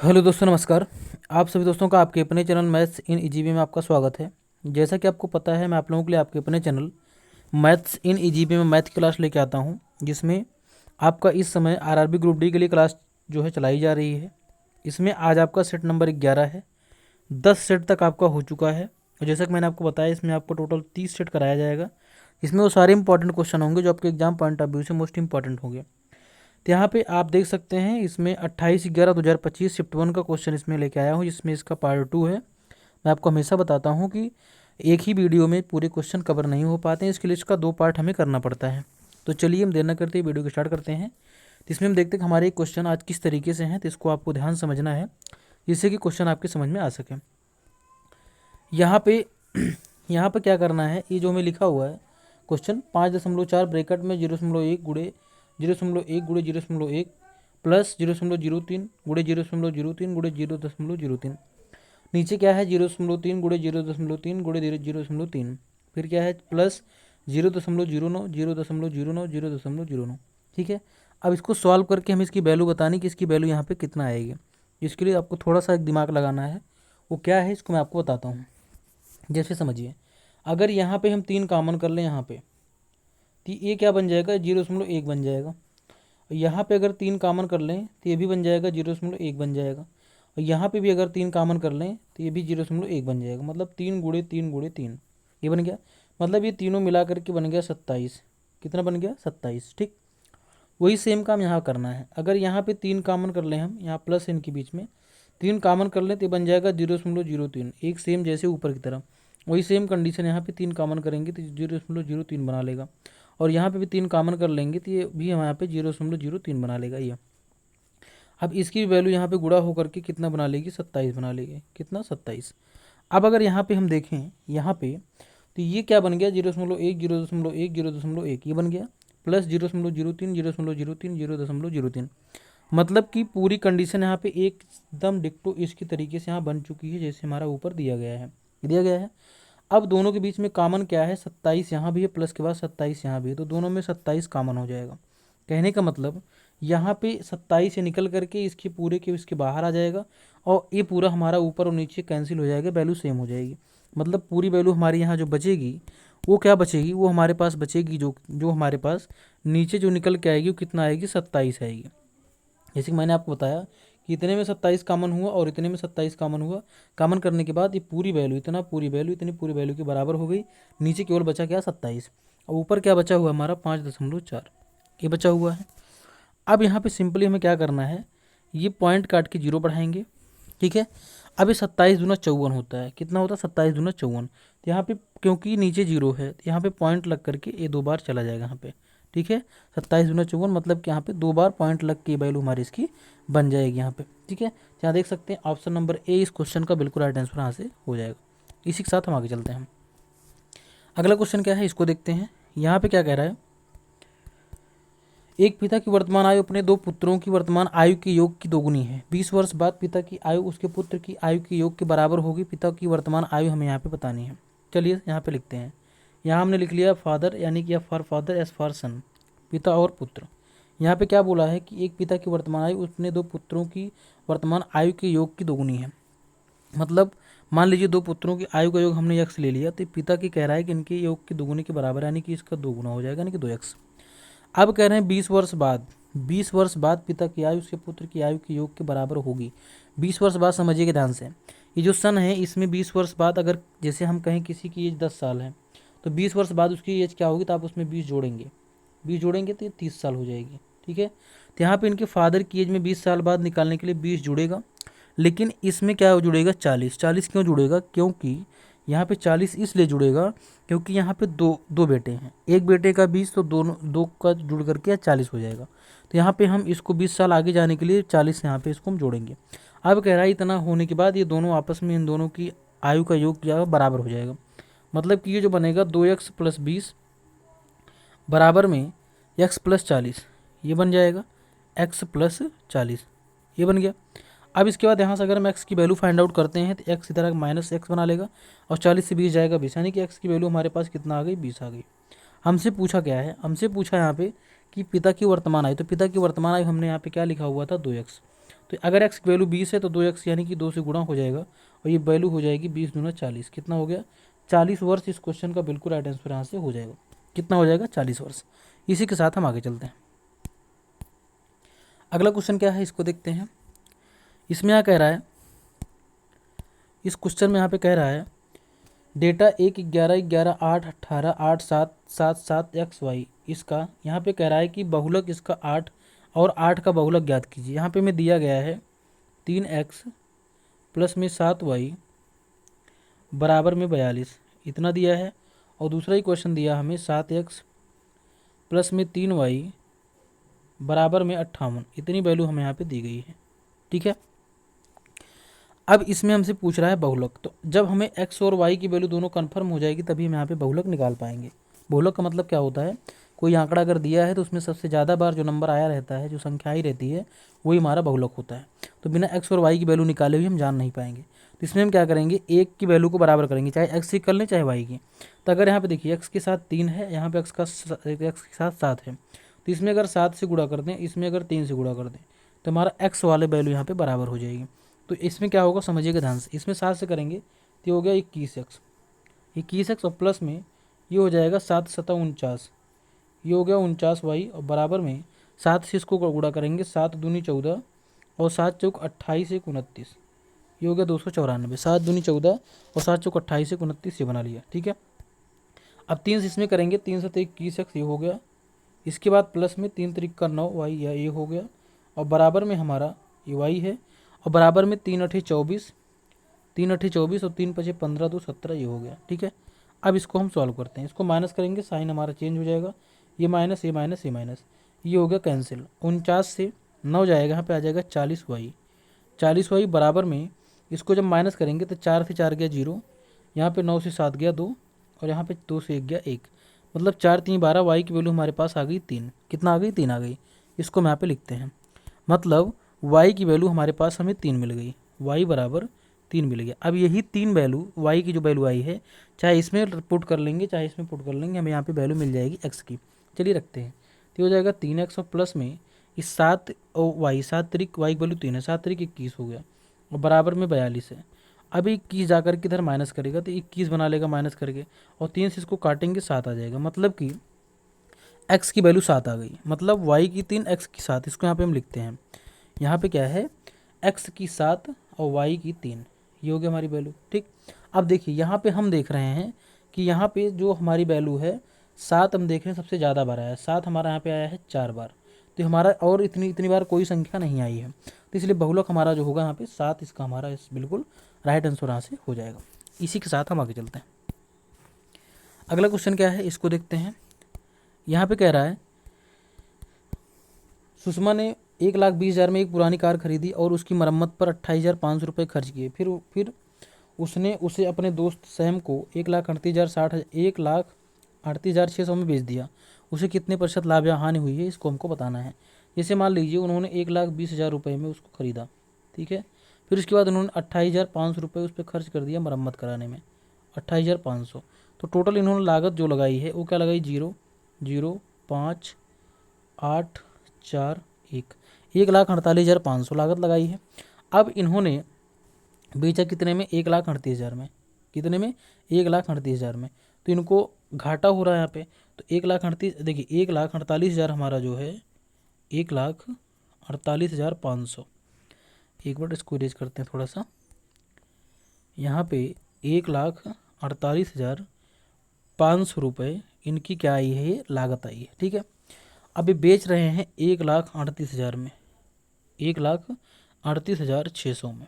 Hello दोस्तों, नमस्कार। आप सभी दोस्तों का आपके अपने चैनल मैथ्स इन ईजीबी में आपका स्वागत है। जैसा कि आपको पता है, मैं आप लोगों के लिए आपके अपने चैनल मैथ्स इन ईजीबी में मैथ की क्लास लेके आता हूं, जिसमें आपका इस समय आरआरबी ग्रुप डी के लिए क्लास जो है चलाई जा रही है। इसमें आज आपका सेट नंबर 11 है। 10 सेट तक आपका हो चुका है और जैसा कि मैंने आपको बताया, इसमें आपको टोटल 30 सेट कराया जाएगा। इसमें वो सारे इंपॉर्टेंट क्वेश्चन होंगे जो आपके एग्जाम पॉइंट ऑफ व्यू से मोस्ट इंपॉर्टेंट होंगे। तो यहाँ पे आप देख सकते हैं, इसमें 28/11/2025 शिफ्ट 1 का क्वेश्चन इसमें लेके आया हूँ, जिसमें इसका पार्ट 2 है। मैं आपको हमेशा बताता हूँ कि एक ही वीडियो में पूरे क्वेश्चन कवर नहीं हो पाते हैं, इसके लिए इसका 2 पार्ट हमें करना पड़ता है। तो चलिए हम देर न करते वीडियो को स्टार्ट करते हैं। तो इसमें हम देखते हैं कि हमारे क्वेश्चन आज किस तरीके से हैं, तो इसको आपको ध्यान समझना है जिससे कि क्वेश्चन आपके समझ में आ सके। यहाँ पे यहाँ पे क्या करना है, ये जो हमें लिखा हुआ है क्वेश्चन 5.4 ब्रैकेट में 0.1 गुड़े 0.1 गुड़े 0.1 प्लस 0.03 गुड़े 0.03 गुड़े 0.03। नीचे क्या है 0.3 गुड़े 0.3 गुड़े 0.3। फिर क्या है प्लस 0.09 0.09 0.09। ठीक है। अब इसको सॉल्व करके हमें इसकी वैल्यू बतानी कि इसकी वैल्यू यहाँ पे कितना आएगी। इसके लिए आपको थोड़ा सा एक दिमाग लगाना है। वो क्या है, इसको मैं आपको बताता हूँ। जैसे समझिए, अगर यहाँ पे हम 3 कॉमन कर लें, यहाँ पे तो ये क्या बन जाएगा 0.1 बन जाएगा। और यहाँ पे अगर 3 कॉमन कर लें तो ये भी बन जाएगा 0.1 बन जाएगा। और यहाँ पे भी अगर 3 कॉमन कर लें तो ये भी 0.1 बन जाएगा। मतलब 3 गुड़े 3 गुड़े 3 ये बन गया। मतलब ये तीनों मिला करके बन गया 27। कितना बन गया 27। ठीक, वही सेम काम यहाँ करना है। अगर यहाँ पे 3 कॉमन कर लें, हम यहाँ प्लस इनके बीच में 3 कॉमन कर लें तो बन जाएगा 0.03। एक सेम जैसे ऊपर की तरफ, वही सेम कंडीशन यहाँ पे 3 कॉमन करेंगे तो 0.03 बना लेगा। और यहाँ पे भी 3 कॉमन कर लेंगे तो ये भी हम यहाँ पे 0.03 बना लेगा ये। अब इसकी वैल्यू यहाँ पे गुणा होकर के कितना बना लेगी 27 बना लेगी। कितना 27। अब अगर यहाँ पे हम देखें, यहाँ पे तो ये क्या बन गया 0.1 0.1 0.1 ये बन गया प्लस 0.03 0.03 0.03। मतलब कि पूरी कंडीशन यहाँ पे एकदम डिक्टो इसकी तरीके से यहाँ बन चुकी है जैसे हमारा ऊपर दिया गया है। अब दोनों के बीच में कॉमन क्या है 27 यहाँ भी है, प्लस के बाद 27 यहाँ भी है, तो दोनों में 27 कॉमन हो जाएगा। कहने का मतलब यहाँ पे 27 से निकल करके इसके पूरे के इसके बाहर आ जाएगा और ये पूरा हमारा ऊपर और नीचे कैंसिल हो जाएगा, वैल्यू सेम हो जाएगी। मतलब पूरी वैल्यू हमारी यहाँ जो बचेगी वो क्या बचेगी, वो हमारे पास बचेगी जो जो हमारे पास नीचे जो निकल के आएगी वो कितना आएगी 27 आएगी। जैसे कि मैंने आपको बताया कि इतने में 27 कॉमन हुआ और इतने में 27 कॉमन हुआ। कॉमन करने के बाद ये पूरी वैल्यू इतना पूरी वैल्यू इतनी पूरी वैल्यू के बराबर हो गई। नीचे केवल बचा क्या 27 और ऊपर क्या बचा हुआ हमारा 5.4 ये बचा हुआ है। अब यहाँ पे सिंपली हमें क्या करना है, ये पॉइंट काट के 0 बढ़ाएंगे। ठीक है। अब ये 27 दूना 54 होता है। कितना होता है 27 दूना 54। तो यहाँ पे क्योंकि नीचे 0 है तो यहाँ पे पॉइंट लग करके ये 2 बार चला जाएगा यहाँ पे। ठीक है। 27 दूना 54 मतलब कि यहाँ पे 2 बार पॉइंट लग के वैल्यू हमारी इसकी बन जाएगी यहाँ पे। ठीक है। यहाँ देख सकते हैं ऑप्शन नंबर ए इस क्वेश्चन का बिल्कुल राइट आंसर यहाँ से हो जाएगा। इसी के साथ हम आगे चलते हैं। अगला क्वेश्चन क्या है इसको देखते हैं। यहाँ पे क्या कह रहा है, एक पिता की वर्तमान आयु अपने 2 पुत्रों की वर्तमान आयु के योग की दोगुनी है। 20 वर्ष बाद पिता की आयु उसके पुत्र की आयु के योग के बराबर होगी। पिता की वर्तमान आयु हमें यहाँ पे बतानी है। चलिए यहाँ पे लिखते हैं। यहाँ हमने लिख लिया फादर, यानी कि फॉर फादर एज फॉर सन, पिता और पुत्र। यहाँ पे क्या बोला है कि एक पिता की वर्तमान आयु अपने 2 पुत्रों की वर्तमान आयु के योग की दोगुनी है। मतलब मान लीजिए 2 पुत्रों की आयु का योग हमने x ले लिया, तो पिता की कह रहा है कि इनके योग की दोगुनी के बराबर, यानी कि इसका 2 गुना हो जाएगा, यानी कि 2x। अब कह रहे हैं 20 वर्ष बाद, 20 वर्ष बाद पिता की आयु उसके पुत्र की आयु के योग के बराबर होगी। 20 वर्ष बाद समझिएगा ध्यान से, ये जो सन है इसमें 20 वर्ष बाद अगर जैसे हम कहें किसी की एज 10 साल है तो 20 वर्ष बाद उसकी एज क्या होगी, तो आप उसमें 20 जोड़ेंगे, 20 जोड़ेंगे तो ये 30 साल हो जाएगी। ठीक है। तो यहाँ पे इनके फादर की एज में 20 साल बाद निकालने के लिए 20 जुड़ेगा, लेकिन इसमें क्या जुड़ेगा 40। 40 क्यों जुड़ेगा, क्योंकि यहाँ पे 40 इसलिए जुड़ेगा क्योंकि यहाँ पे दो बेटे हैं, एक बेटे का 20 तो दोनों 2 का जुड़ करके 40 हो जाएगा। तो यहाँ पे हम इसको 20 साल आगे जाने के लिए 40 यहाँ पे इसको हम जोड़ेंगे। अब कह रहा है इतना होने के बाद ये दोनों आपस में इन दोनों की आयु का योग क्या बराबर हो जाएगा। मतलब कि ये जो बनेगा 2x + 20 बराबर में x + 40 ये बन जाएगा, x + 40 ये बन गया। अब इसके बाद यहाँ से अगर हम x की वैल्यू फाइंड आउट करते हैं तो x की तरह -x बना लेगा और 40 से 20 जाएगा 20, यानी कि x की वैल्यू हमारे पास कितना आ गई 20 आ गई। हमसे पूछा क्या है, हमसे पूछा यहाँ पे कि पिता की वर्तमान आयु, तो पिता की वर्तमान आयु हमने यहाँ पे क्या लिखा हुआ था 2x। तो अगर x की वैल्यू 20 है तो 2x यानी कि 2 से गुणा हो जाएगा और ये वैल्यू हो जाएगी 20 दूना 40। कितना हो गया? 40 वर्ष इस क्वेश्चन का बिल्कुल राइट आंसर यहाँ से हो जाएगा। कितना हो जाएगा? 40 वर्ष। इसी के साथ हम आगे चलते हैं। अगला क्वेश्चन क्या है इसको देखते हैं। इसमें यहाँ कह रहा है, इस क्वेश्चन में यहाँ पे कह रहा है डेटा 1 11 11 8 18 8 7 7 7 एक्स वाई, इसका यहाँ पे कह रहा है कि बहुलक इसका 8 और 8 का बहुलक ज्ञात कीजिए। यहाँ पे में दिया गया है 3x प्लस में 7y बराबर में 42, इतना दिया है। और दूसरा ही क्वेश्चन दिया हमें 7x प्लस में 3y बराबर में 58, इतनी वैल्यू हमें यहाँ पे दी गई है। ठीक है, अब इसमें हमसे पूछ रहा है बहुलक। तो जब हमें x और y की वैल्यू दोनों कन्फर्म हो जाएगी तभी हम यहाँ पे बहुलक निकाल पाएंगे। बहुलक का मतलब क्या होता है, कोई आंकड़ा अगर दिया है तो उसमें सबसे ज़्यादा बार जो नंबर आया रहता है, जो संख्या आई रहती है, वही हमारा बहुलक होता है। तो बिना x और y की वैल्यू निकाले हुए हम जान नहीं पाएंगे। तो इसमें हम क्या करेंगे, एक की वैल्यू को बराबर करेंगे, चाहे x की कर लें चाहे y की। तो अगर यहाँ पे देखिए x के साथ 3 है, यहाँ पे x के साथ 7 है, तो इसमें अगर 7 से गुणा कर दें, इसमें अगर 3 से गुणा कर दें, तो हमारा x वाले वैल्यू यहाँ पे बराबर हो जाएगी। तो इसमें क्या होगा समझिएगा ध्यान से, इसमें 7 से करेंगे तो ये हो गया 21x और प्लस में ये हो जाएगा 7 सता 49, ये हो गया 49y और बराबर में 7 से इसको गुणा करेंगे, 7 दूनी 14 और 7 चौक 28 1 29, ये हो गया 294। 7 दूनी 14 और 7 चौक 28 1 29 ये बना लिया। ठीक है, अब 3 से इसमें करेंगे, 3 7 21x ये हो गया, इसके बाद प्लस में 3 3 का 9y या ये हो गया और बराबर में हमारा ये y है और बराबर में 3 8 24, 3 8 24 और 3 5 15 2 17 ये हो गया। ठीक है, अब इसको हम सॉल्व करते हैं, इसको माइनस करेंगे, साइन हमारा चेंज हो जाएगा, ये माइनस ये माइनस ये माइनस, ये हो गया कैंसिल। 49 से 9 जाएगा, यहाँ पे आ जाएगा 40y बराबर में इसको जब माइनस करेंगे तो 4 से 4 गया 0, यहाँ पे 9 से 7 गया 2 और यहाँ पे 2 से 1 गया 1, मतलब 4 3 12, वाई की वैल्यू हमारे पास आ गई 3। कितना आ गई? 3 आ गई। इसको हम यहाँ पे लिखते हैं, मतलब y की वैल्यू हमारे पास हमें 3 मिल गई, y बराबर 3 मिल गया। अब यही 3 वैल्यू y की जो वैल्यू आई है, चाहे इसमें पुट कर लेंगे चाहे इसमें पुट कर लेंगे, हमें यहाँ पे वैल्यू मिल जाएगी x की। चलिए रखते हैं, तो हो जाएगा 3x और प्लस में इस 7 और y, 7 तरीक y की वैल्यू 3 है, 7 तरीक 21 हो गया और बराबर में 42 है। अब 21 जाकर के इधर माइनस करेगा तो 21 बना लेगा माइनस करके, और 3 से इसको काटेंगे 7 आ जाएगा, मतलब कि x की वैल्यू 7 आ गई, मतलब y की 3 x की 7। इसको यहाँ पे हम लिखते हैं, यहाँ पे क्या है, x की 7 और y की 3, ये हो गया हमारी वैल्यू। ठीक, अब देखिए यहाँ पे हम देख रहे हैं कि यहाँ पे जो हमारी वैल्यू है 7, हम देख रहे हैं सबसे ज़्यादा बार आया है, 7 हमारा यहाँ पे आया है 4 बार, तो हमारा और इतनी बार कोई संख्या नहीं आई है, तो इसलिए बहुलक हमारा जो होगा यहाँ पे 7, इसका हमारा इस बिल्कुल राइट आंसर यहाँ से हो जाएगा। इसी के साथ हम आगे चलते हैं। अगला क्वेश्चन क्या है इसको देखते हैं। यहाँ पे कह रहा है सुषमा ने 1,20,000 में एक पुरानी कार खरीदी और उसकी मरम्मत पर 28,500 रुपये खर्च किए। फिर उसने उसे अपने दोस्त सैम को 1,38,600 में बेच दिया। उसे कितने प्रतिशत लाभ या हानि हुई है, इसको हमको बताना है। जैसे मान लीजिए उन्होंने 1,20,000 रुपये में उसको ख़रीदा, ठीक है, फिर उसके बाद उन्होंने 28,500 रुपये उस पर खर्च कर दिया मरम्मत कराने में, 28,500। तो टोटल इन्होंने लागत जो लगाई है वो क्या लगाई, 0 0 5 8 4 1, 1,48,500 लागत लगाई है। अब इन्होंने बेचा कितने में, 1,38,000 में। कितने में, 1,38,000 में। तो इनको घाटा हो रहा है यहाँ पे, तो 1,38,000, देखिए 1,48,000 हमारा जो है 1,48,500। एक मिनट इसको इरेज करते हैं थोड़ा सा। यहाँ पे 1,48,500 रुपये इनकी क्या आई है, ये लागत आई है। ठीक है, अभी बेच रहे हैं 1,38,000 में, 1,38,600 में।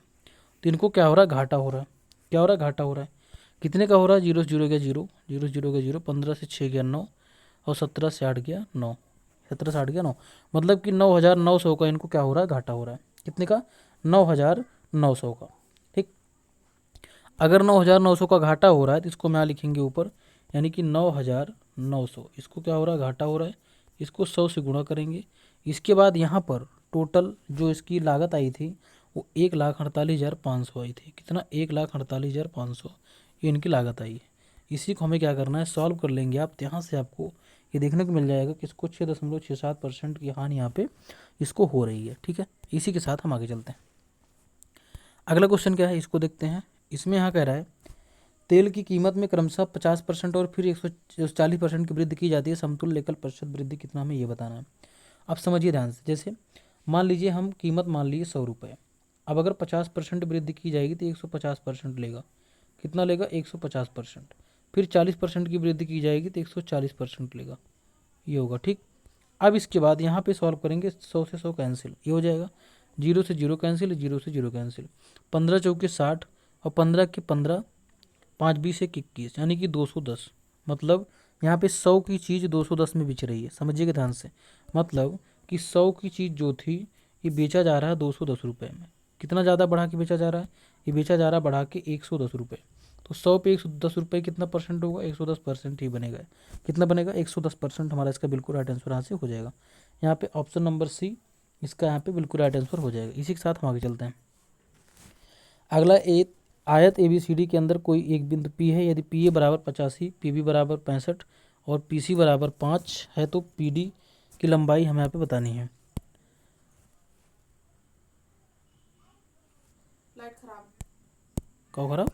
तो इनको क्या हो रहा है, घाटा हो रहा है। क्या हो रहा है, घाटा हो रहा है। कितने का हो रहा है, 0 से 0 गया 0, 0 से 0 गया 0, 15 से 6 गया 9 और 17 से 8 गया 9, 17 से 8 गया 9, मतलब कि 9,900 का इनको क्या हो रहा है, घाटा हो रहा है। कितने का, 9,900 का। ठीक, अगर 9,900 का घाटा हो रहा है तो इसको हम यहाँ लिखेंगे ऊपर, यानी कि 9,900, इसको क्या हो रहा है, घाटा हो रहा है। इसको 100 से गुणा करेंगे। इसके बाद यहाँ पर टोटल जो इसकी लागत आई थी वो 1,48,500 आई थी। कितना, 1,48,500 ये इनकी लागत आई है। इसी को हमें क्या करना है, सॉल्व कर लेंगे आप, यहाँ से आपको ये देखने को मिल जाएगा कि इसको 6.67% की हानि यहाँ पे इसको हो रही है। ठीक है, इसी के साथ हम आगे चलते हैं। अगला क्वेश्चन क्या है इसको देखते हैं। इसमें यहाँ कह रहा है तेल की कीमत में क्रमशः 50% और फिर 140% की वृद्धि की जाती है, समतुल्य एकल प्रतिशत वृद्धि कितना, हमें ये बताना है। अब समझिए ध्यान से, जैसे मान लीजिए हम कीमत मान लीजिए 100 रुपये। अब अगर 50% वृद्धि की जाएगी तो 150% लेगा, कितना लेगा 150%। फिर 40% की वृद्धि की जाएगी तो 140% लेगा, ये होगा। ठीक, अब इसके बाद यहाँ पे सॉल्व करेंगे, 100 से 100 कैंसिल, ये हो जाएगा, 0 से 0 कैंसिल, 0 से 0 कैंसिल, 15 चौके 60 और 15 के 15, 5 20 एक 21, यानी कि 210। मतलब यहाँ पे 100 की चीज़ 210 में बिच रही है, समझिएगा ध्यान से। मतलब कि 100 की चीज़ जो थी ये बेचा जा रहा है 210 रुपये में। कितना ज़्यादा बढ़ा के बेचा जा रहा है, ये बेचा जा रहा है बढ़ा के 110 रुपये। तो 100 पे 110 रुपये कितना परसेंट होगा, 110% ही बनेगा। कितना बनेगा, 110% हमारा इसका बिल्कुल राइट आंसर यहाँ से हो जाएगा। यहाँ पे ऑप्शन नंबर सी इसका यहाँ पे बिल्कुल राइट आंसर हो जाएगा। इसी के साथ हम आगे चलते हैं। अगला एक आयत ABCD के अंदर कोई एक बिंदु P है। यदि PA बराबर 85, PB बराबर 65 और PC बराबर 5 है तो PD की लंबाई हमें यहाँ पे बतानी है। लाइट खराब, कहो खराब,